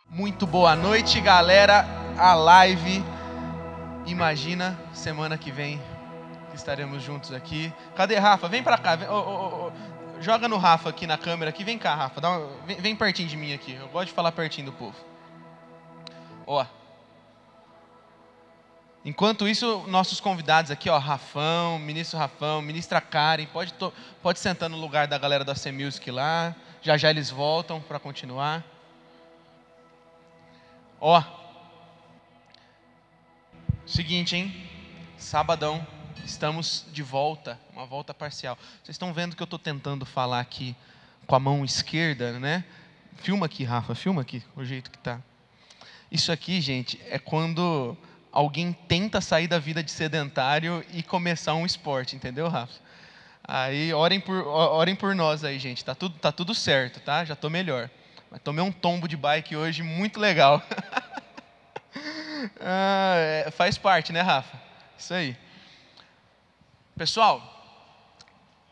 Muito boa noite, galera. A live, imagina, semana que vem estaremos juntos aqui. Cadê Rafa? Vem pra cá. Joga no Rafa aqui na câmera. Aqui. Vem cá, Rafa. Vem pertinho de mim aqui. Eu gosto de falar pertinho do povo. Ó. Enquanto isso, nossos convidados aqui, ó, Rafão, ministra Karen, pode sentar no lugar da galera da AC Music lá. Já já eles voltam para continuar. Ó. Seguinte, hein? Sabadão, estamos de volta, uma volta parcial. Vocês estão vendo que eu estou tentando falar aqui com a mão esquerda, né? Filma aqui, Rafa, filma aqui, o jeito que tá. Isso aqui, gente, é quando alguém tenta sair da vida de sedentário e começar um esporte, entendeu, Rafa? Aí, orem por nós aí, gente, tá tudo certo, tá? Já tô melhor. Mas tomei um tombo de bike hoje, muito legal. Faz parte, né, Rafa? Isso aí. Pessoal,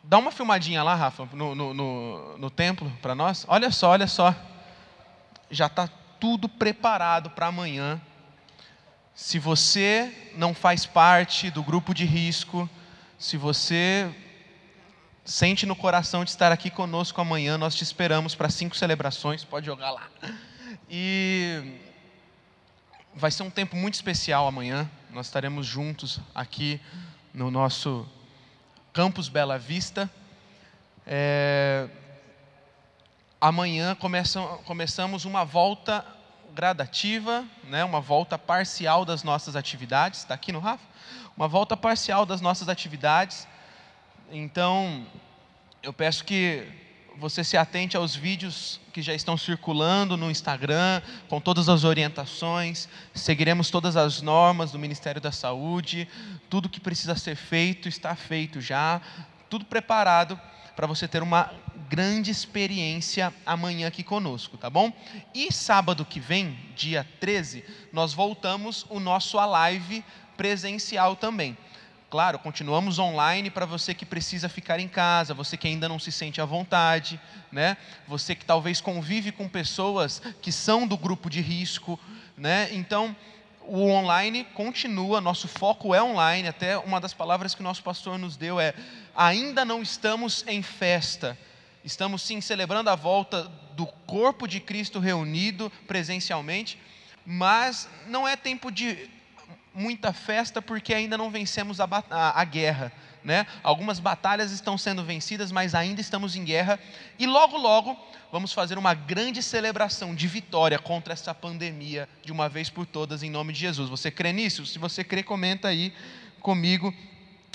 dá uma filmadinha lá, Rafa, no templo para nós. Olha só. Já está tudo preparado para amanhã. Se você não faz parte do grupo de risco, se você sente no coração de estar aqui conosco amanhã, nós te esperamos para 5 celebrações. Pode jogar lá. E vai ser um tempo muito especial amanhã. Nós estaremos juntos aqui no nosso Campus Bela Vista. Amanhã começamos uma volta gradativa, né? Uma volta parcial das nossas atividades. Está aqui no Rafa? Uma volta parcial das nossas atividades. Então, eu peço que você se atente aos vídeos que já estão circulando no Instagram, com todas as orientações. Seguiremos todas as normas do Ministério da Saúde. Tudo que precisa ser feito está feito já. Tudo preparado para você ter uma grande experiência amanhã aqui conosco, tá bom? E sábado que vem, dia 13, nós voltamos o nosso Alive presencial também. Claro, continuamos online para você que precisa ficar em casa, você que ainda não se sente à vontade, né? Você que talvez convive com pessoas que são do grupo de risco, né? Então, o online continua, nosso foco é online. Até uma das palavras que o nosso pastor nos deu é: ainda não estamos em festa, estamos sim celebrando a volta do corpo de Cristo reunido presencialmente, mas não é tempo de muita festa, porque ainda não vencemos a guerra, né? Algumas batalhas estão sendo vencidas, mas ainda estamos em guerra, e logo logo vamos fazer uma grande celebração de vitória contra essa pandemia, de uma vez por todas, em nome de Jesus. Você crê nisso? Se você crê, comenta aí comigo,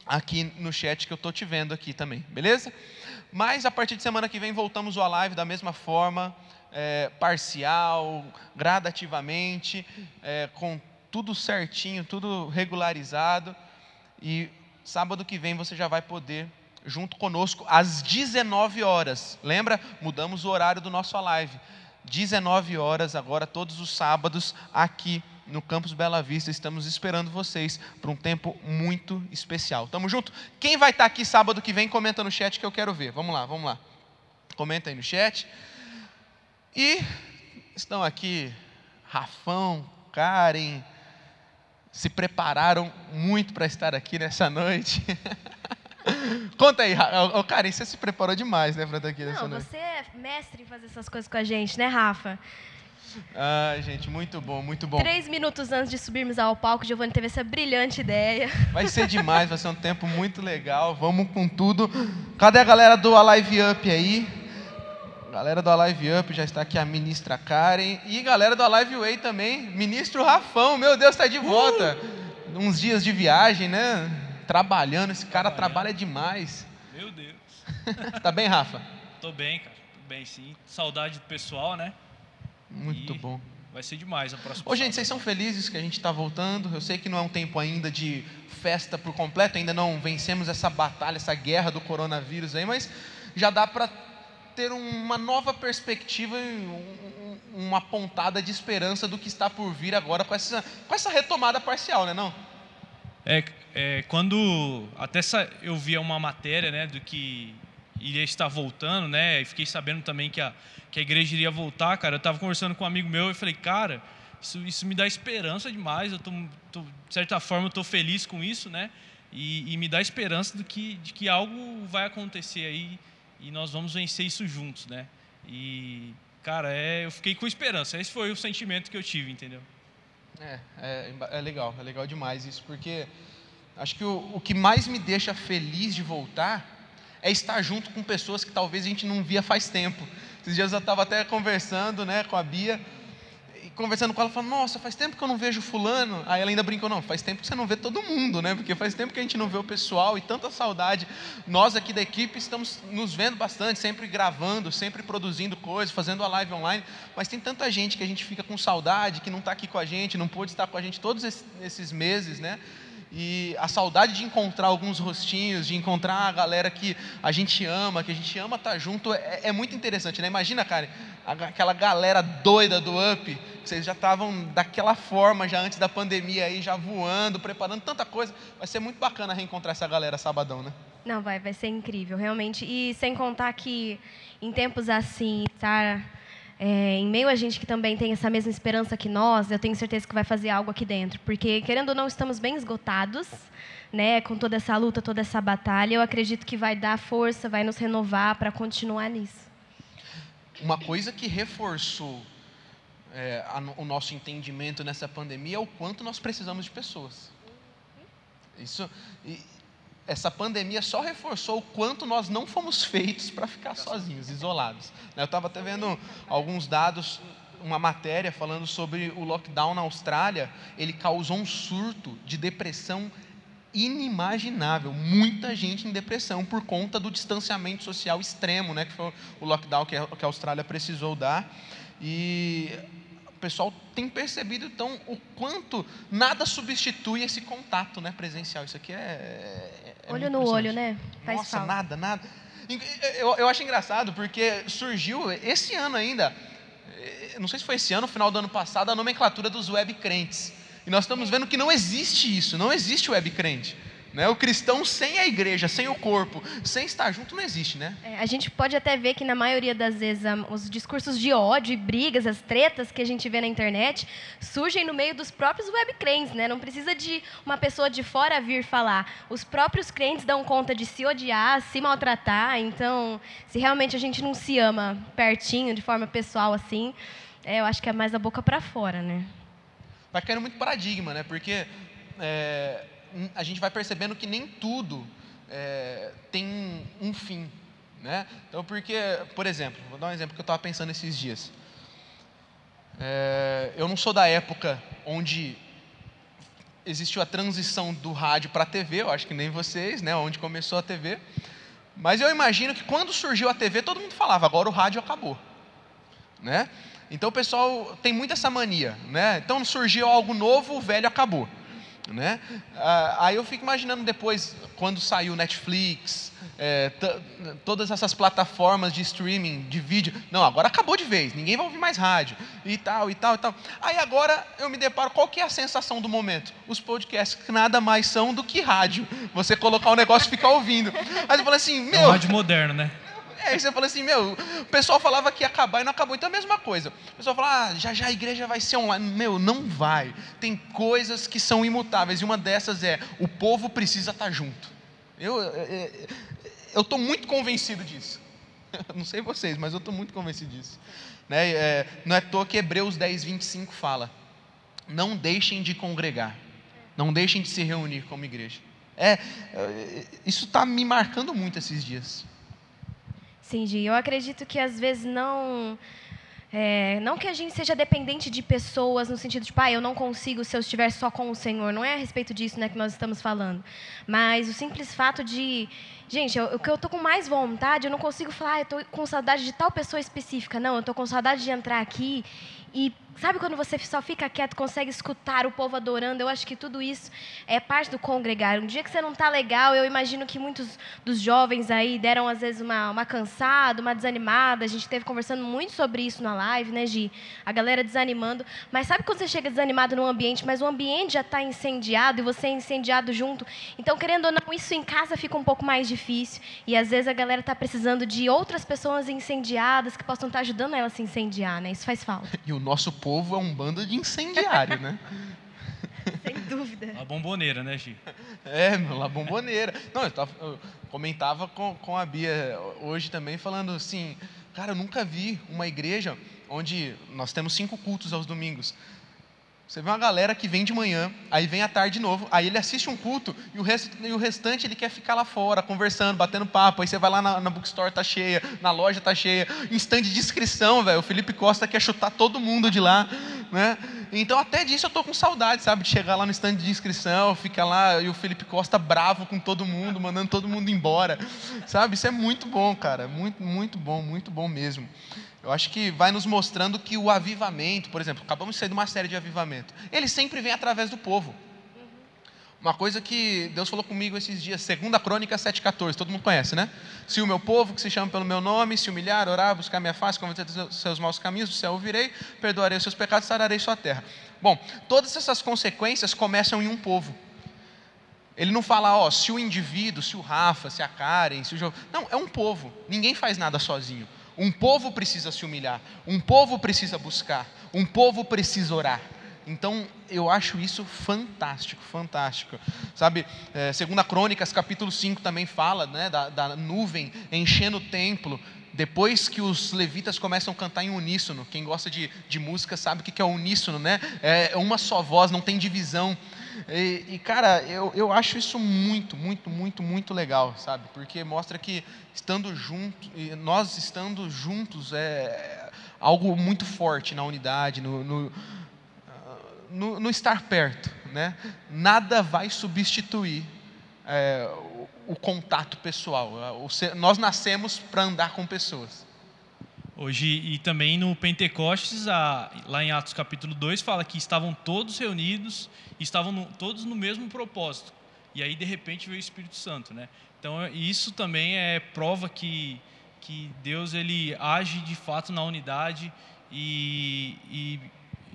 aqui no chat, que eu estou te vendo aqui também, beleza? Mas a partir de semana que vem voltamos ao live da mesma forma, parcial, gradativamente, com tudo certinho, tudo regularizado. E sábado que vem você já vai poder, junto conosco, às 19 horas. Lembra? Mudamos o horário do nosso live. 19 horas agora, todos os sábados, aqui no Campus Bela Vista. Estamos esperando vocês para um tempo muito especial. Tamo junto? Quem vai estar aqui sábado que vem, comenta no chat que eu quero ver. Vamos lá. Comenta aí no chat. E estão aqui Rafão, Karen, se prepararam muito para estar aqui nessa noite. Conta aí, Karen, você se preparou demais, né, para estar aqui nessa noite. Você é mestre em fazer essas coisas com a gente, né, Rafa? Gente, muito bom, muito bom. 3 minutos antes de subirmos ao palco, Giovanni teve essa brilhante ideia. Vai ser demais, vai ser um tempo muito legal. Vamos com tudo. Cadê a galera do Alive Up aí? Galera do Alive Up, já está aqui a ministra Karen. E galera do Alive Way também, ministro Rafão, meu Deus, está de volta. Uns dias de viagem, né? Trabalhando, esse cara trabalha demais. Meu Deus. Tá bem, Rafa? Tô bem, cara. Tô bem, sim. Saudade do pessoal, né? Muito bom. Vai ser demais a próxima. Ô, gente, vocês são felizes que a gente está voltando? Eu sei que não é um tempo ainda de festa por completo, ainda não vencemos essa batalha, essa guerra do coronavírus aí, mas já dá para ter uma nova perspectiva, uma pontada de esperança do que está por vir agora com essa retomada parcial, né, não? Quando até eu via uma matéria, né, do que iria estar voltando, né? E fiquei sabendo também que a igreja iria voltar, cara. Eu estava conversando com um amigo meu e falei, cara, isso me dá esperança demais. De certa forma, eu estou feliz com isso, né? E me dá esperança de que algo vai acontecer aí e nós vamos vencer isso juntos, né? E, cara, eu fiquei com esperança. Esse foi o sentimento que eu tive, entendeu? É legal demais isso, porque acho que o que mais me deixa feliz de voltar é estar junto com pessoas que talvez a gente não via faz tempo. Esses dias eu estava até conversando, né, com a Bia, e conversando com ela, falando, nossa, faz tempo que eu não vejo fulano. Aí ela ainda brincou, não, faz tempo que você não vê todo mundo, né, porque faz tempo que a gente não vê o pessoal e tanta saudade. Nós aqui da equipe estamos nos vendo bastante, sempre gravando, sempre produzindo coisas, fazendo a live online, mas tem tanta gente que a gente fica com saudade, que não está aqui com a gente, não pôde estar com a gente todos esses meses, né? E a saudade de encontrar alguns rostinhos, de encontrar a galera que a gente ama estar junto, é muito interessante, né? Imagina, cara, aquela galera doida do Up, que vocês já estavam daquela forma, já antes da pandemia aí, já voando, preparando tanta coisa. Vai ser muito bacana reencontrar essa galera sabadão, né? Não, vai ser incrível, realmente. E sem contar que em tempos assim, tá? Em meio a gente que também tem essa mesma esperança que nós, eu tenho certeza que vai fazer algo aqui dentro, porque querendo ou não estamos bem esgotados, né, com toda essa luta, toda essa batalha. Eu acredito que vai dar força, vai nos renovar para continuar nisso. Uma coisa que reforçou o nosso entendimento nessa pandemia é o quanto nós precisamos de pessoas. Essa pandemia só reforçou o quanto nós não fomos feitos para ficar sozinhos, isolados. Eu estava até vendo alguns dados, uma matéria falando sobre o lockdown na Austrália. Ele causou um surto de depressão inimaginável. Muita gente em depressão por conta do distanciamento social extremo, né, que foi o lockdown que a Austrália precisou dar. E o pessoal tem percebido, então, o quanto nada substitui esse contato, né, presencial. Isso aqui olho no olho, né? Faz Nossa, falta. nada. Eu acho engraçado, porque surgiu esse ano ainda, não sei se foi esse ano, no final do ano passado, a nomenclatura dos web crentes. E nós estamos vendo que não existe isso, não existe web crente. Né? O cristão sem a igreja, sem o corpo, sem estar junto, não existe, né? A gente pode até ver que na maioria das vezes os discursos de ódio e brigas, as tretas que a gente vê na internet, surgem no meio dos próprios webcrentes, né? Não precisa de uma pessoa de fora vir falar. Os próprios crentes dão conta de se odiar, se maltratar. Então, se realmente a gente não se ama pertinho, de forma pessoal assim, eu acho que é mais da boca para fora, né? Vai caindo muito paradigma, né? Porque a gente vai percebendo que nem tudo tem um fim, né? Então, porque, por exemplo, vou dar um exemplo que eu estava pensando esses dias. Eu não sou da época onde existiu a transição do rádio para a TV, eu acho que nem vocês, né? Onde começou a TV. Mas eu imagino que quando surgiu a TV, todo mundo falava, agora o rádio acabou, né? Então o pessoal tem muito essa mania, né? Então surgiu algo novo, o velho acabou. Né? Aí eu fico imaginando depois, quando saiu Netflix, todas essas plataformas de streaming, de vídeo, não, agora acabou de vez, ninguém vai ouvir mais rádio, e tal. Aí agora eu me deparo, qual que é a sensação do momento? Os podcasts que nada mais são do que rádio, você colocar o negócio e ficar ouvindo. Aí eu falo assim, é um rádio moderno, né? Aí você fala assim, o pessoal falava que ia acabar e não acabou. Então é a mesma coisa. O pessoal fala, já a igreja vai ser online. Não vai. Tem coisas que são imutáveis. E uma dessas o povo precisa estar junto. Eu estou muito convencido disso. Não sei vocês, mas eu estou muito convencido disso. Né? Não é à toa que Hebreus 10:25 fala, não deixem de congregar. Não deixem de se reunir como igreja. Isso está me marcando muito esses dias. Sim, Gi, eu acredito que às vezes não que a gente seja dependente de pessoas no sentido de, eu não consigo se eu estiver só com o Senhor. Não é a respeito disso, né, que nós estamos falando. Mas o simples fato de, gente, o que eu estou com mais vontade, eu não consigo falar, eu estou com saudade de tal pessoa específica. Não, eu estou com saudade de entrar aqui e Sabe quando você só fica quieto, consegue escutar o povo adorando? Eu acho que tudo isso é parte do congregar. Um dia que você não está legal, eu imagino que muitos dos jovens aí deram, às vezes, uma cansada, uma desanimada. A gente esteve conversando muito sobre isso na live, né, Gi? A galera desanimando. Mas sabe quando você chega desanimado num ambiente, mas o ambiente já está incendiado e você é incendiado junto? Então, querendo ou não, isso em casa fica um pouco mais difícil. E, às vezes, a galera está precisando de outras pessoas incendiadas que possam estar ajudando ela a se incendiar, né? Isso faz falta. E o nosso povo é um bando de incendiário, né? Sem dúvida. A bomboneira, né, Gi? La Bombonera. Não, eu comentava com a Bia hoje também, falando assim, cara, eu nunca vi uma igreja onde nós temos 5 cultos aos domingos. Você vê uma galera que vem de manhã, aí vem à tarde de novo, aí ele assiste um culto e o restante ele quer ficar lá fora, conversando, batendo papo. Aí você vai lá na bookstore, tá cheia, na loja tá cheia, em stand de inscrição, velho. O Felipe Costa quer chutar todo mundo de lá, né? Então até disso eu tô com saudade, sabe? De chegar lá no stand de inscrição, fica lá e o Felipe Costa bravo com todo mundo, mandando todo mundo embora, sabe? Isso é muito bom, cara, muito bom mesmo. Eu acho que vai nos mostrando que o avivamento, por exemplo, acabamos de sair de uma série de avivamento, ele sempre vem através do povo. Uma coisa que Deus falou comigo esses dias, 2 Crônicas 7,14, todo mundo conhece, né? Se o meu povo, que se chama pelo meu nome, se humilhar, orar, buscar minha face, converter dos seus maus caminhos, do céu ouvirei, perdoarei os seus pecados, sararei sua terra. Bom, todas essas consequências começam em um povo. Ele não fala, ó, se o indivíduo, se o Rafa, se a Karen, se o João... Não, é um povo, ninguém faz nada sozinho. Um povo precisa se humilhar, um povo precisa buscar, um povo precisa orar. Então, eu acho isso fantástico, fantástico. Sabe, 2 Crônicas, capítulo 5 também fala, né, da nuvem enchendo o templo, depois que os levitas começam a cantar em uníssono. Quem gosta de música sabe o que é uníssono, né? É uma só voz, não tem divisão. E cara, eu acho isso muito legal, sabe? Porque mostra que nós estando juntos é algo muito forte na unidade, no estar perto, né? Nada vai substituir o contato pessoal. Nós nascemos para andar com pessoas. Hoje, e também no Pentecostes, lá em Atos capítulo 2, fala que estavam todos reunidos, estavam todos no mesmo propósito. E aí, de repente, veio o Espírito Santo, né? Então, isso também é prova que Deus ele age de fato na unidade. E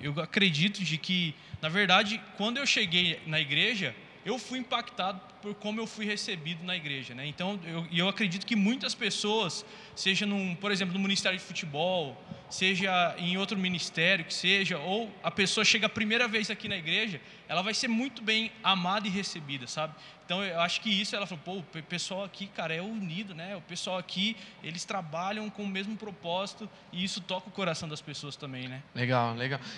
eu acredito de que, na verdade, quando eu cheguei na igreja, eu fui impactado por como eu fui recebido na igreja, né? Então, eu acredito que muitas pessoas, seja por exemplo, no ministério de futebol, seja em outro ministério que seja, ou a pessoa chega a primeira vez aqui na igreja, ela vai ser muito bem amada e recebida, sabe? Então, eu acho que isso, ela falou, pô, o pessoal aqui, cara, é unido, né? O pessoal aqui, eles trabalham com o mesmo propósito e isso toca o coração das pessoas também, né? Legal.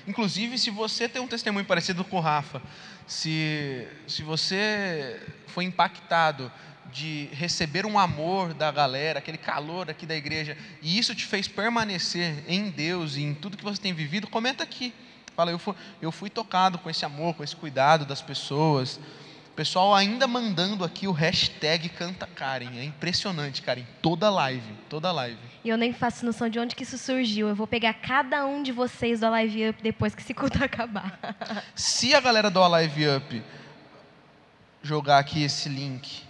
Inclusive, se você tem um testemunho parecido com o Rafa, se você foi impactado de receber um amor da galera, aquele calor aqui da igreja, e isso te fez permanecer em Deus e em tudo que você tem vivido, comenta aqui. Fala, eu fui tocado com esse amor, com esse cuidado das pessoas. O pessoal ainda mandando aqui o hashtag Canta Karen. É impressionante, cara, em toda live. E eu nem faço noção de onde que isso surgiu. Eu vou pegar cada um de vocês do Alive Up depois que esse culto acabar. Se a galera do Alive Up jogar aqui esse link,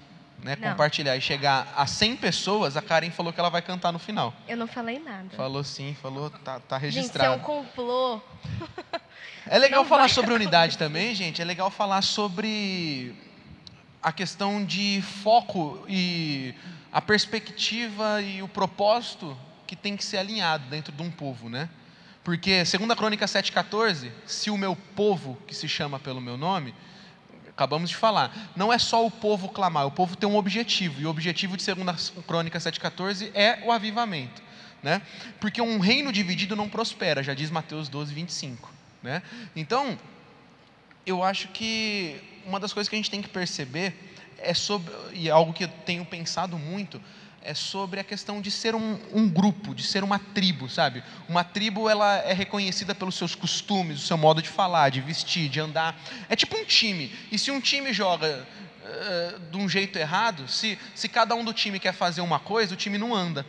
né, compartilhar e chegar a 100 pessoas, a Karen falou que ela vai cantar no final. Eu não falei nada. Falou sim, tá registrado. Gente, isso é um complô. É legal falar sobre unidade também, gente. É legal falar sobre a questão de foco e a perspectiva e o propósito que tem que ser alinhado dentro de um povo, né? Porque, 2 Crônicas 7,14, se o meu povo, que se chama pelo meu nome, acabamos de falar, não é só o povo clamar, o povo tem um objetivo, e o objetivo de 2 Crônicas 7,14 é o avivamento, né? Porque um reino dividido não prospera, já diz Mateus 12:25, né? Então, eu acho que uma das coisas que a gente tem que perceber é sobre, e algo que eu tenho pensado muito, é sobre a questão de ser um grupo, de ser uma tribo, sabe? Uma tribo, ela é reconhecida pelos seus costumes, o seu modo de falar, de vestir, de andar. É tipo um time. E se um time joga de um jeito errado, se cada um do time quer fazer uma coisa, o time não anda.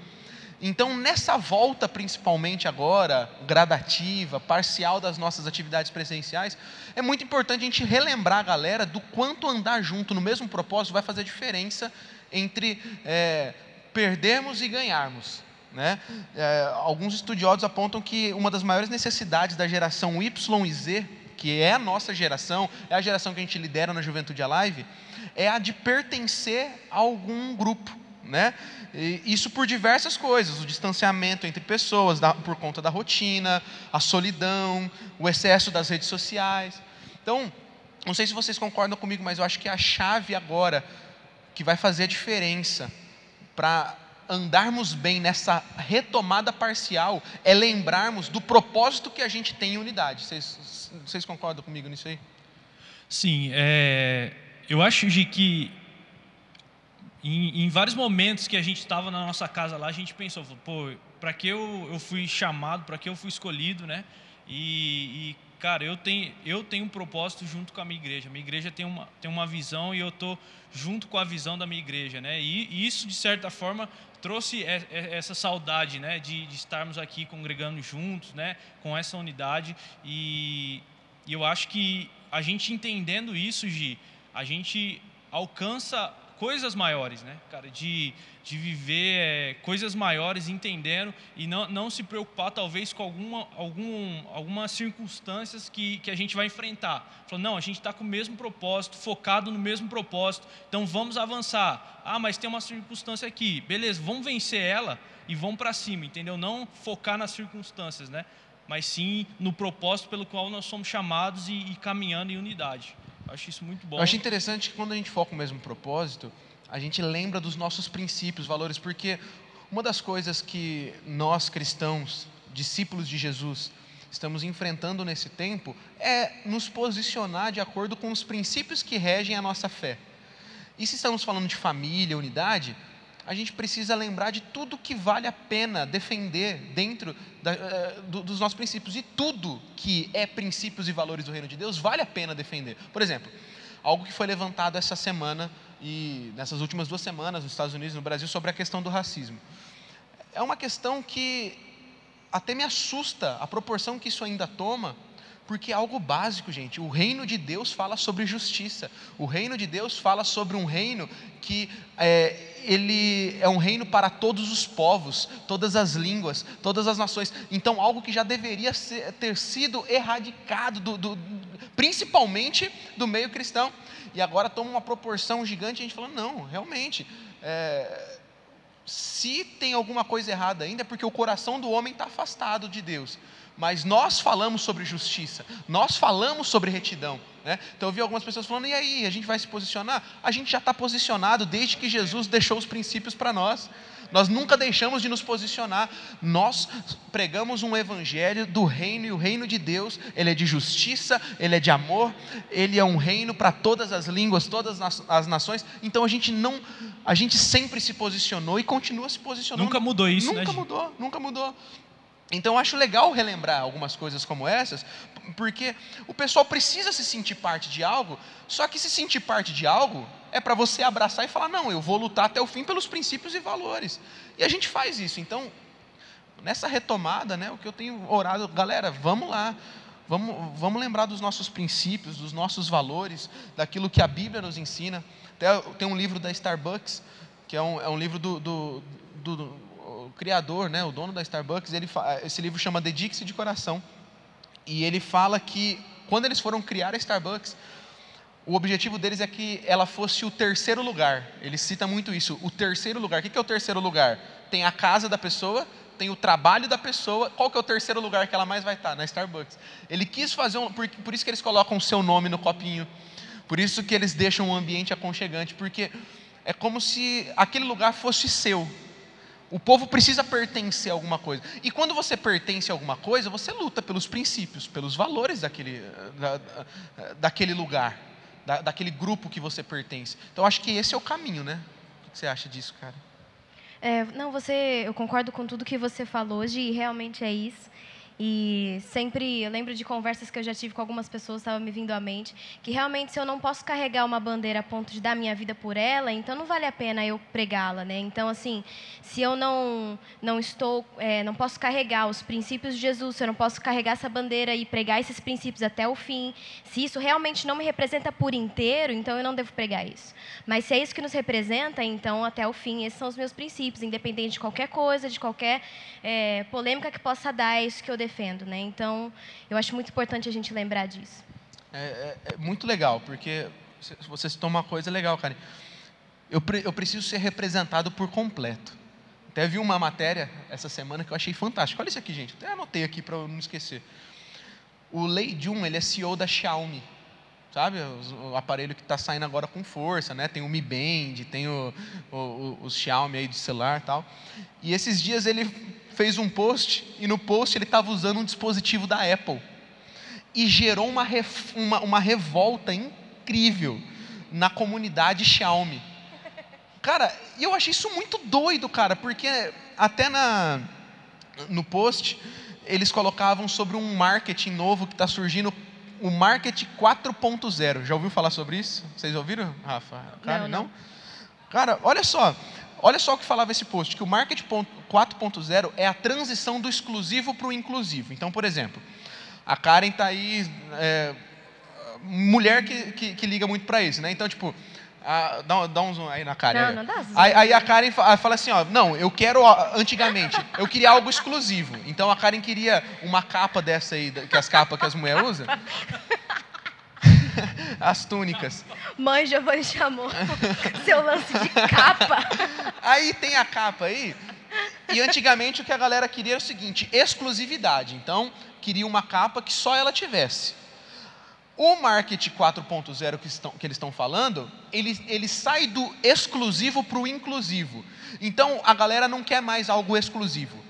Então, nessa volta, principalmente agora, gradativa, parcial das nossas atividades presenciais, é muito importante a gente relembrar a galera do quanto andar junto no mesmo propósito vai fazer diferença entre perdermos e ganharmos, né? Alguns estudiosos apontam que uma das maiores necessidades da geração Y e Z, que é a nossa geração, é a geração que a gente lidera na Juventude Alive, é a de pertencer a algum grupo, né? E isso por diversas coisas, o distanciamento entre pessoas, por conta da rotina, a solidão, o excesso das redes sociais. Então, não sei se vocês concordam comigo, mas eu acho que a chave agora que vai fazer a diferença para andarmos bem nessa retomada parcial é lembrarmos do propósito que a gente tem em unidade. Vocês concordam comigo nisso aí? Sim, eu acho que em vários momentos que a gente estava na nossa casa lá, a gente pensou, pô, para que eu fui chamado, para que eu fui escolhido, né? E cara, eu tenho um propósito junto com a minha igreja. Minha igreja tem uma visão e eu estou junto com a visão da minha igreja, né? E isso, de certa forma, trouxe essa saudade, né? De estarmos aqui congregando juntos, né? Com essa unidade. E eu acho que a gente entendendo isso, Gi, a gente alcança coisas maiores, né, cara, de viver coisas maiores, entendendo e não se preocupar talvez com algumas circunstâncias que a gente vai enfrentar. Falando, não, a gente está com o mesmo propósito, focado no mesmo propósito, então vamos avançar. Ah, mas tem uma circunstância aqui, beleza, vamos vencer ela e vamos para cima, entendeu? Não focar nas circunstâncias, né, mas sim no propósito pelo qual nós somos chamados e caminhando em unidade. Acho isso muito bom. Eu acho interessante que quando a gente foca no mesmo propósito, a gente lembra dos nossos princípios, valores, porque uma das coisas que nós cristãos, discípulos de Jesus, estamos enfrentando nesse tempo é nos posicionar de acordo com os princípios que regem a nossa fé. E se estamos falando de família, unidade, a gente precisa lembrar de tudo que vale a pena defender dentro dos nossos princípios. E tudo que é princípios e valores do reino de Deus vale a pena defender. Por exemplo, algo que foi levantado essa semana e nessas últimas 2 semanas nos Estados Unidos e no Brasil sobre a questão do racismo. É uma questão que até me assusta a proporção que isso ainda toma, porque é algo básico, gente. O reino de Deus fala sobre justiça. O reino de Deus fala sobre um reino que ele é um reino para todos os povos, todas as línguas, todas as nações. Então, algo que já deveria ter sido erradicado, principalmente do meio cristão. E agora toma uma proporção gigante, a gente falando, não, realmente, se tem alguma coisa errada ainda, é porque o coração do homem está afastado de Deus. Mas nós falamos sobre justiça, nós falamos sobre retidão, né? Então eu vi algumas pessoas falando, e aí, a gente vai se posicionar? A gente já está posicionado desde que Jesus deixou os princípios para nós. Nós nunca deixamos de nos posicionar. Nós pregamos um evangelho do reino, e o reino de Deus, ele é de justiça, ele é de amor, ele é um reino para todas as línguas, todas as nações. Então a gente sempre se posicionou e continua se posicionando. Nunca mudou isso, né? Nunca mudou. Então eu acho legal relembrar algumas coisas como essas, porque o pessoal precisa se sentir parte de algo, só que se sentir parte de algo é para você abraçar e falar, não, eu vou lutar até o fim pelos princípios e valores. E a gente faz isso. Então, nessa retomada, né, o que eu tenho orado, galera, vamos lá, vamos lembrar dos nossos princípios, dos nossos valores, daquilo que a Bíblia nos ensina. Até tem um livro da Starbucks, que é um livro do criador, né, o dono da Starbucks. Esse livro chama Dedique-se de Coração, e ele fala que quando eles foram criar a Starbucks, o objetivo deles é que ela fosse o terceiro lugar. Ele cita muito isso, o terceiro lugar. O que é o terceiro lugar? Tem a casa da pessoa, tem o trabalho da pessoa. Qual que é o terceiro lugar que ela mais vai estar? Na Starbucks. Ele quis fazer por isso que eles colocam o seu nome no copinho, por isso que eles deixam um ambiente aconchegante, porque é como se aquele lugar fosse seu. O povo precisa pertencer a alguma coisa. E quando você pertence a alguma coisa, você luta pelos princípios, pelos valores daquele lugar, daquele grupo que você pertence. Então, acho que esse é o caminho, né? O que você acha disso, cara? Eu concordo com tudo que você falou hoje, e realmente é isso. E sempre, eu lembro de conversas que eu já tive com algumas pessoas, estava me vindo à mente, que realmente se eu não posso carregar uma bandeira a ponto de dar minha vida por ela, então não vale a pena eu pregá-la, né? Então, assim, se eu não posso carregar os princípios de Jesus, se eu não posso carregar essa bandeira e pregar esses princípios até o fim, se isso realmente não me representa por inteiro, então eu não devo pregar isso. Mas se é isso que nos representa, então até o fim, esses são os meus princípios, independente de qualquer coisa, de qualquer polêmica que possa dar, é isso que eu defendo, né? Então, eu acho muito importante a gente lembrar disso. É muito legal, porque você citou uma coisa legal, Karen. Eu preciso ser representado por completo. Até vi uma matéria essa semana que eu achei fantástica. Olha isso aqui, gente. Até anotei aqui para eu não esquecer. O Lei Jun, ele é CEO da Xiaomi. Sabe? O aparelho que está saindo agora com força, né? Tem o Mi Band, tem o Xiaomi aí de celular e tal. E esses dias ele fez um post, e no post ele estava usando um dispositivo da Apple. E gerou uma revolta incrível na comunidade Xiaomi. Cara, e eu achei isso muito doido, cara, porque até no post eles colocavam sobre um marketing novo que está surgindo, o Marketing 4.0. Já ouviu falar sobre isso? Vocês ouviram, Rafa? Cara, não? Cara, olha só o que falava esse post, que o Marketing 4.0 é a transição do exclusivo para o inclusivo. Então, por exemplo, a Karen está aí, mulher que liga muito para isso, né? Então, tipo, dá um zoom aí na Karen. Não dá zoom. Aí a Karen fala assim, ó, não, eu quero, antigamente, eu queria algo exclusivo. Então a Karen queria uma capa dessa aí, que as capas que as mulheres usam. As túnicas. Mãe Giovanni chamou seu lance de capa. Aí tem a capa aí. E antigamente o que a galera queria era o seguinte, exclusividade. Então, queria uma capa que só ela tivesse. O Marketing 4.0 que eles estão falando, ele sai do exclusivo para o inclusivo. Então, a galera não quer mais algo exclusivo,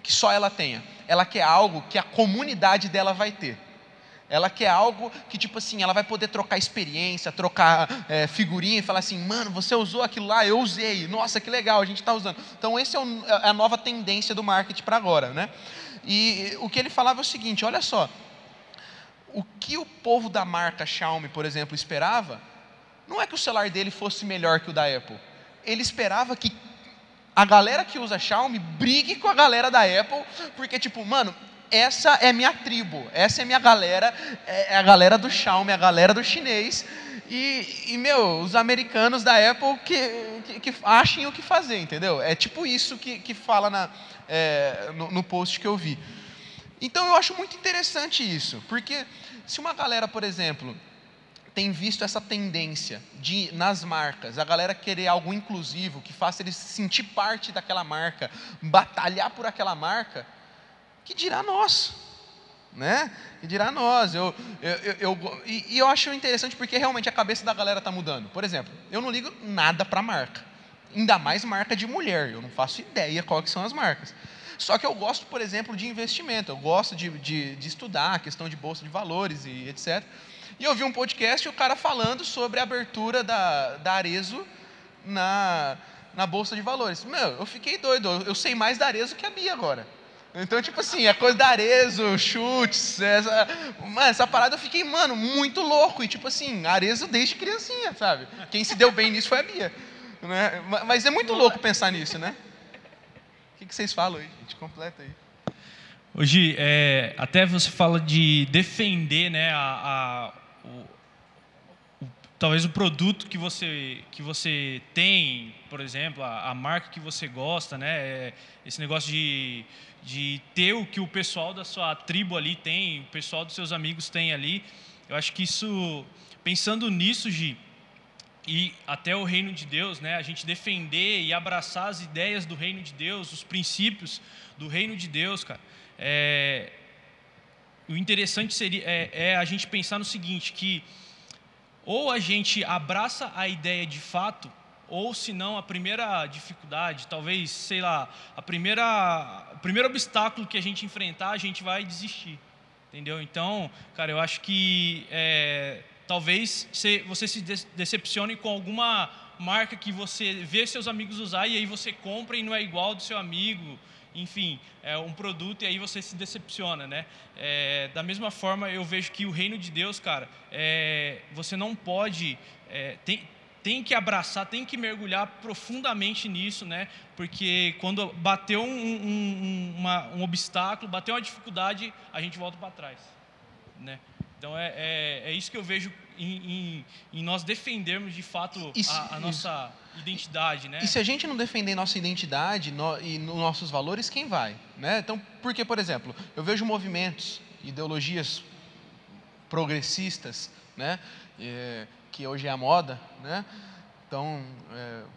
que só ela tenha. Ela quer algo que a comunidade dela vai ter. Ela quer algo que, tipo assim, ela vai poder trocar experiência, trocar figurinha e falar assim, mano, você usou aquilo lá, eu usei, nossa, que legal, a gente está usando. Então, essa é a nova tendência do marketing para agora, né? E o que ele falava é o seguinte, olha só, o que o povo da marca Xiaomi, por exemplo, esperava, não é que o celular dele fosse melhor que o da Apple. Ele esperava que a galera que usa Xiaomi brigue com a galera da Apple, porque, tipo, mano, essa é minha tribo, essa é minha galera, é a galera do Xiaomi, a galera do chinês, e os americanos da Apple que achem o que fazer, entendeu? É tipo isso que fala no post que eu vi. Então eu acho muito interessante isso, porque se uma galera, por exemplo, tem visto essa tendência nas marcas, a galera querer algo inclusivo, que faça eles sentir parte daquela marca, batalhar por aquela marca, que dirá nós, né? Que dirá nós. E eu acho interessante porque realmente a cabeça da galera está mudando. Por exemplo, eu não ligo nada para marca, ainda mais marca de mulher, eu não faço ideia qual que são as marcas. Só que eu gosto, por exemplo, de investimento, eu gosto de estudar a questão de bolsa de valores e etc. E eu vi um podcast e o cara falando sobre a abertura da Arezzo na bolsa de valores. Eu fiquei doido, eu sei mais da Arezzo que a Bia agora. Então, tipo assim, a coisa da Arezzo, chutes, essa parada eu fiquei, muito louco. E tipo assim, Arezzo desde criancinha, sabe? Quem se deu bem nisso foi a Bia. Né? Mas é muito louco pensar nisso, né? O que vocês falam aí, gente? Completa aí. Hoje, até você fala de defender, né, talvez o produto que você tem, por exemplo, a marca que você gosta, né, esse negócio de ter o que o pessoal da sua tribo ali tem, o pessoal dos seus amigos tem ali. Eu acho que isso, pensando nisso, Gi, e até o reino de Deus, né, a gente defender e abraçar as ideias do reino de Deus, os princípios do reino de Deus, cara. O interessante seria a gente pensar no seguinte, que ou a gente abraça a ideia de fato, ou se não, a primeira dificuldade, talvez, sei lá, o primeiro obstáculo que a gente enfrentar, a gente vai desistir, entendeu? Então, cara, eu acho que talvez você se decepcione com alguma marca que você vê seus amigos usar e aí você compra e não é igual do seu amigo enfim, um produto e aí você se decepciona, né? Da mesma forma, eu vejo que o reino de Deus, cara, você não pode... tem que abraçar, tem que mergulhar profundamente nisso, né? Porque quando bateu um obstáculo, bateu uma dificuldade, a gente volta para trás, né? Então é isso que eu vejo em nós defendermos de fato a nossa identidade, né? E se a gente não defender nossa identidade e nossos valores, quem vai, né? Então, porque, por exemplo, eu vejo movimentos, ideologias progressistas, né? Que hoje é a moda, né? Então,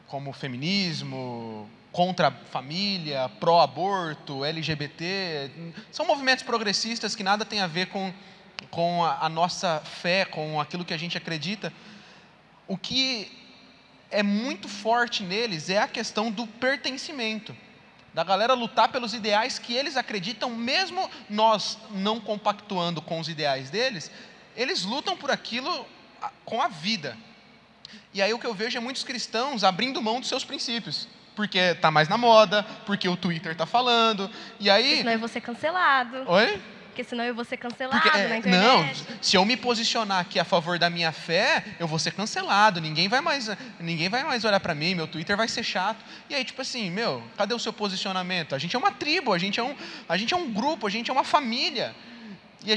como feminismo, contra a família, pró-aborto, LGBT, são movimentos progressistas que nada tem a ver com a nossa fé, com aquilo que a gente acredita. O que é muito forte neles é a questão do pertencimento, da galera lutar pelos ideais que eles acreditam, mesmo nós não compactuando com os ideais deles, eles lutam por aquilo com a vida. E aí o que eu vejo é muitos cristãos abrindo mão dos seus princípios, porque está mais na moda, porque o Twitter está falando, e aí... Porque senão eu vou ser cancelado. Oi? Porque senão eu vou ser cancelado na internet. Não, se eu me posicionar aqui a favor da minha fé, eu vou ser cancelado, ninguém vai mais olhar para mim, meu Twitter vai ser chato. E aí, tipo assim, cadê o seu posicionamento? A gente é uma tribo, a gente é um grupo, a gente é uma família. E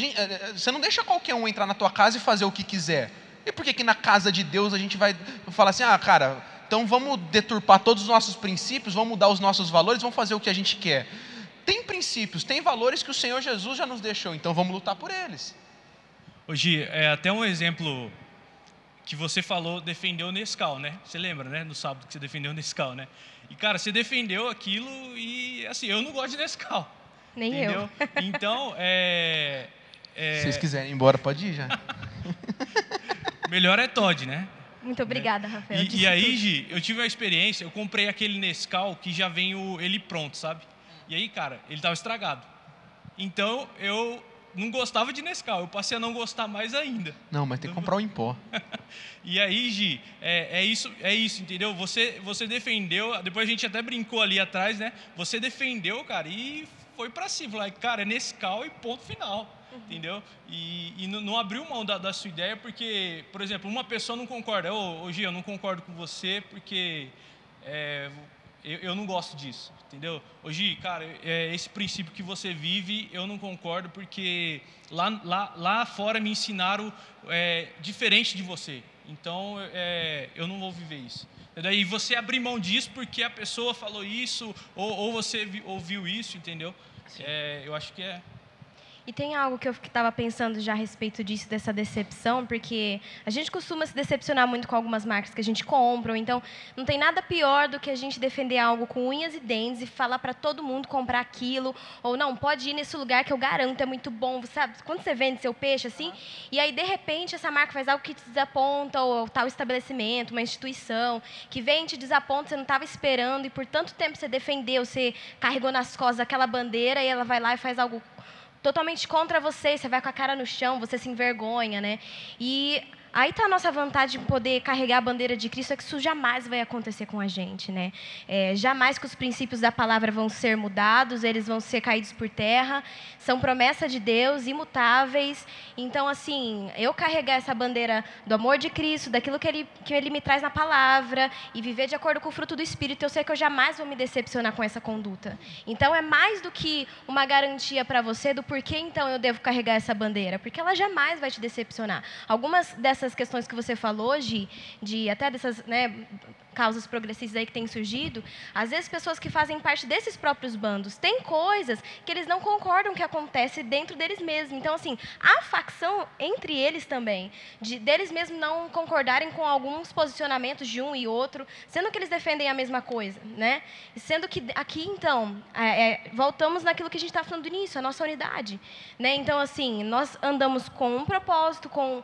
você não deixa qualquer um entrar na tua casa e fazer o que quiser. E por que na casa de Deus a gente vai falar assim, cara, então vamos deturpar todos os nossos princípios, vamos mudar os nossos valores, vamos fazer o que a gente quer? Tem princípios, tem valores que o Senhor Jesus já nos deixou, então vamos lutar por eles. Hoje, até um exemplo que você falou, defendeu o Nescau, né? Você lembra, né? No sábado que você defendeu o Nescau, né? E, cara, você defendeu aquilo e, assim, eu não gosto de Nescau. Nem entendeu? eu. Então, Se vocês quiserem ir embora, pode ir já. Melhor é Todd, né? Muito obrigada, Rafael. E aí, Gi, eu tive uma experiência, eu comprei aquele Nescau que já vem ele pronto, sabe? E aí, cara, ele estava estragado. Então, eu não gostava de Nescau, eu passei a não gostar mais ainda. Não, mas tem que comprar o em pó. E aí, Gi, é isso, entendeu? Você defendeu, depois a gente até brincou ali atrás, né? Você defendeu, cara, e foi pra cima. Falei, cara, é Nescau e ponto final, entendeu? E não abriu mão da sua ideia, porque, por exemplo, uma pessoa não concorda. Ô, Gi, eu não concordo com você, porque eu não gosto disso, entendeu? Hoje, cara, esse princípio que você vive, eu não concordo, porque lá fora me ensinaram diferente de você. Então, eu não vou viver isso. E daí você abrir mão disso porque a pessoa falou isso, ou você ouviu isso, entendeu? Eu acho que é... E tem algo que eu estava pensando já a respeito disso, dessa decepção, porque a gente costuma se decepcionar muito com algumas marcas que a gente compra, ou então não tem nada pior do que a gente defender algo com unhas e dentes e falar para todo mundo comprar aquilo, ou não, pode ir nesse lugar que eu garanto, é muito bom, sabe? Quando você vende seu peixe assim, e aí de repente essa marca faz algo que te desaponta, ou tal estabelecimento, uma instituição, que vem e te desaponta, você não estava esperando, e por tanto tempo você defendeu, você carregou nas costas aquela bandeira, e ela vai lá e faz algo totalmente contra você, você vai com a cara no chão, você se envergonha, né? E aí está a nossa vontade de poder carregar a bandeira de Cristo, é que isso jamais vai acontecer com a gente, né? Jamais que os princípios da palavra vão ser mudados, eles vão ser caídos por terra, são promessa de Deus, imutáveis. Então, assim, eu carregar essa bandeira do amor de Cristo, daquilo que Ele me traz na palavra, e viver de acordo com o fruto do Espírito, eu sei que eu jamais vou me decepcionar com essa conduta. Então, é mais do que uma garantia para você do porquê, então, eu devo carregar essa bandeira, porque ela jamais vai te decepcionar. Algumas dessas questões que você falou, Gi, até dessas, né, causas progressistas aí que têm surgido, às vezes pessoas que fazem parte desses próprios bandos têm coisas que eles não concordam que acontece dentro deles mesmos. Então, assim, há facção entre eles também, deles mesmos não concordarem com alguns posicionamentos de um e outro, sendo que eles defendem a mesma coisa, né? Sendo que aqui, então, voltamos naquilo que a gente estava falando do início, a nossa unidade, né? Então, assim, nós andamos com um propósito, com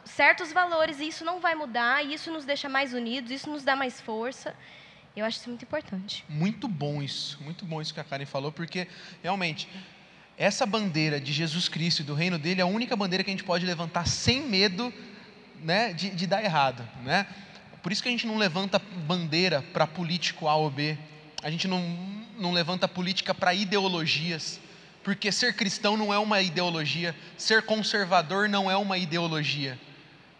certos valores, e isso não vai mudar, e isso nos deixa mais unidos, isso nos dá mais força. Eu acho isso muito importante. Muito bom isso que a Karen falou, porque realmente essa bandeira de Jesus Cristo e do reino dele é a única bandeira que a gente pode levantar sem medo, né, de dar errado, né? Por isso que a gente não levanta bandeira para político A ou B. A gente não levanta política para ideologias, porque ser cristão não é uma ideologia, ser conservador não é uma ideologia,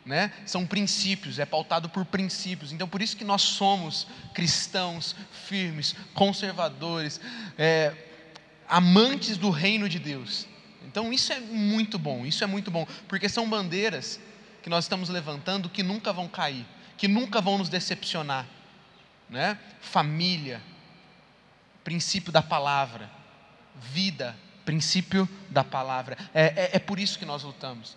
né? São princípios, é pautado por princípios. Então por isso que nós somos cristãos firmes, conservadores, amantes do reino de Deus. Então isso é muito bom, porque são bandeiras que nós estamos levantando que nunca vão cair, que nunca vão nos decepcionar, né? Família, princípio da palavra, vida, princípio da palavra. É por isso que nós lutamos.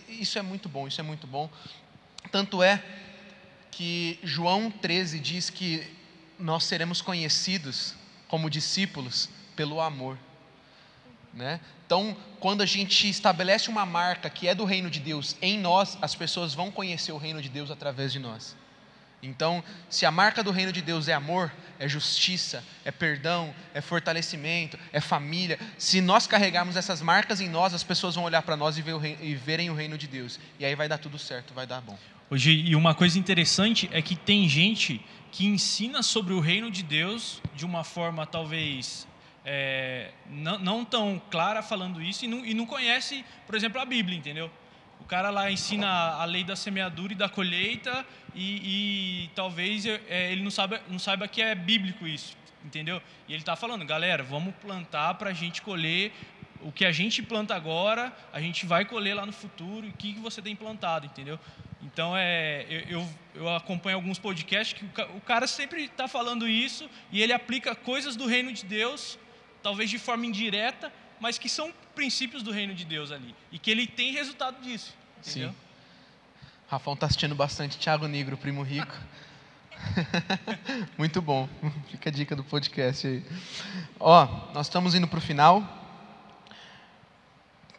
Isso é muito bom, Tanto é que João 13 diz que nós seremos conhecidos como discípulos pelo amor, né? Então, quando a gente estabelece uma marca que é do reino de Deus em nós, as pessoas vão conhecer o reino de Deus através de nós. Então, se a marca do reino de Deus é amor, é justiça, é perdão, é fortalecimento, é família, se nós carregarmos essas marcas em nós, as pessoas vão olhar para nós e verem o reino de Deus. E aí vai dar tudo certo, vai dar bom. Hoje, e uma coisa interessante é que tem gente que ensina sobre o reino de Deus de uma forma talvez não tão clara falando isso e não conhece, por exemplo, a Bíblia, entendeu? O cara lá ensina a lei da semeadura e da colheita e talvez ele não saiba que é bíblico isso, entendeu? E ele está falando, galera, vamos plantar para a gente colher o que a gente planta agora, a gente vai colher lá no futuro, e o que você tem plantado, entendeu? Então, eu acompanho alguns podcasts que o cara sempre está falando isso e ele aplica coisas do reino de Deus, talvez de forma indireta, mas que são princípios do reino de Deus ali. E que ele tem resultado disso, entendeu? Sim. Rafão está assistindo bastante Thiago Negro, Primo Rico. Muito bom. Fica a dica do podcast aí. Nós estamos indo para o final.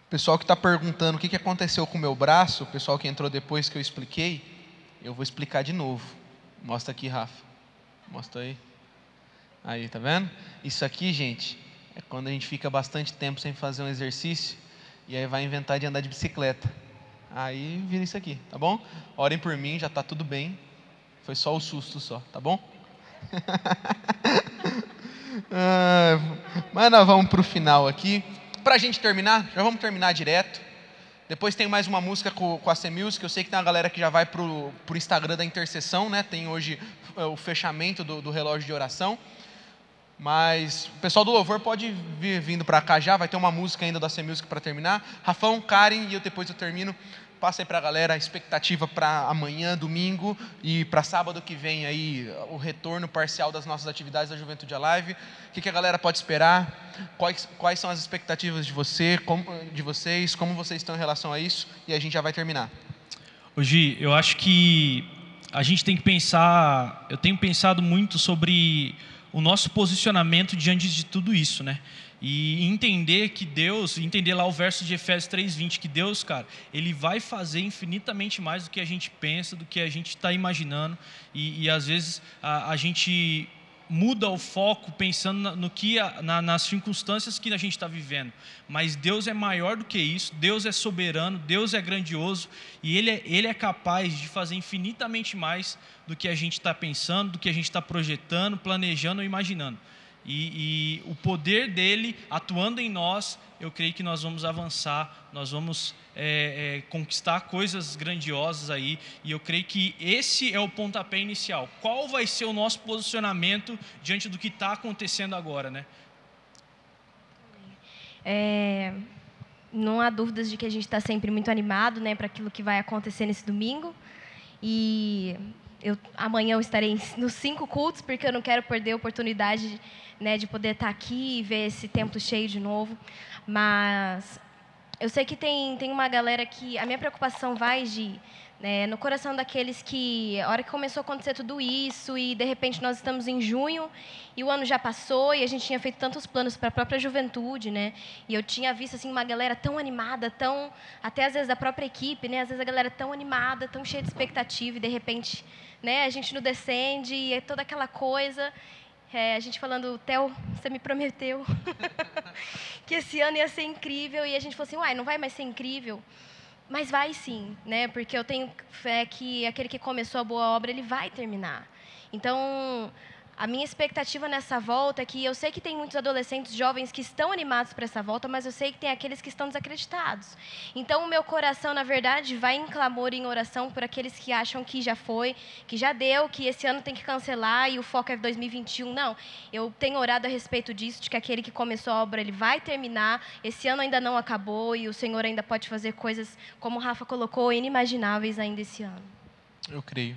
O pessoal que está perguntando o que aconteceu com o meu braço, o pessoal que entrou depois que eu expliquei, eu vou explicar de novo. Mostra aqui, Rafa. Mostra aí. Aí, tá vendo? Isso aqui, gente, é quando a gente fica bastante tempo sem fazer um exercício e aí vai inventar de andar de bicicleta. Aí vira isso aqui, tá bom? Orem por mim, já está tudo bem. Foi só o susto só, tá bom? Mas nós vamos para o final aqui. Para a gente terminar, já vamos terminar direto. Depois tem mais uma música com a C-Music. Eu sei que tem uma galera que já vai para o Instagram da intercessão, né? Tem hoje o fechamento do relógio de oração. Mas o pessoal do louvor pode vir vindo para cá já. Vai ter uma música ainda da C-Music para terminar. Rafão, Karen e depois eu termino. Passa aí para a galera a expectativa para amanhã, domingo, e para sábado que vem aí o retorno parcial das nossas atividades da Juventude Alive. O que a galera pode esperar? Quais são as expectativas de vocês? Como vocês estão em relação a isso? E a gente já vai terminar. Gi, eu acho que a gente tem que pensar. Eu tenho pensado muito sobre o nosso posicionamento diante de tudo isso, né? E entender que Deus, entender lá o verso de Efésios 3:20, que Deus, cara, Ele vai fazer infinitamente mais do que a gente pensa, do que a gente está imaginando, e às vezes a gente muda o foco pensando nas circunstâncias que a gente está vivendo, mas Deus é maior do que isso, Deus é soberano, Deus é grandioso, e Ele é capaz de fazer infinitamente mais do que a gente está pensando, do que a gente está projetando, planejando ou imaginando. E o poder dele atuando em nós, eu creio que nós vamos avançar, nós vamos conquistar coisas grandiosas aí, e eu creio que esse é o pontapé inicial. Qual vai ser o nosso posicionamento diante do que está acontecendo agora, né? Não há dúvidas de que a gente está sempre muito animado, né, para aquilo que vai acontecer nesse domingo. E amanhã eu estarei nos 5 cultos, porque eu não quero perder a oportunidade, né, de poder estar aqui e ver esse templo cheio de novo. Mas eu sei que tem uma galera que a minha preocupação vai no coração daqueles que, a hora que começou a acontecer tudo isso, e de repente nós estamos em junho, e o ano já passou, e a gente tinha feito tantos planos para a própria juventude, né? E eu tinha visto assim, uma galera tão animada, até às vezes da própria equipe, né? Às vezes a galera tão animada, tão cheia de expectativa, e de repente, né, a gente não descende, e é toda aquela coisa. A gente falando, Theo, você me prometeu que esse ano ia ser incrível, e a gente falou assim, não vai mais ser incrível. Mas vai sim, né? Porque eu tenho fé que aquele que começou a boa obra, ele vai terminar. Então, A minha expectativa nessa volta é que eu sei que tem muitos adolescentes jovens que estão animados para essa volta, mas eu sei que tem aqueles que estão desacreditados. Então, o meu coração, na verdade, vai em clamor e em oração por aqueles que acham que já foi, que já deu, que esse ano tem que cancelar e o foco é 2021. Não, eu tenho orado a respeito disso, de que aquele que começou a obra, ele vai terminar. Esse ano ainda não acabou e o Senhor ainda pode fazer coisas, como o Rafa colocou, inimagináveis ainda esse ano. Eu creio.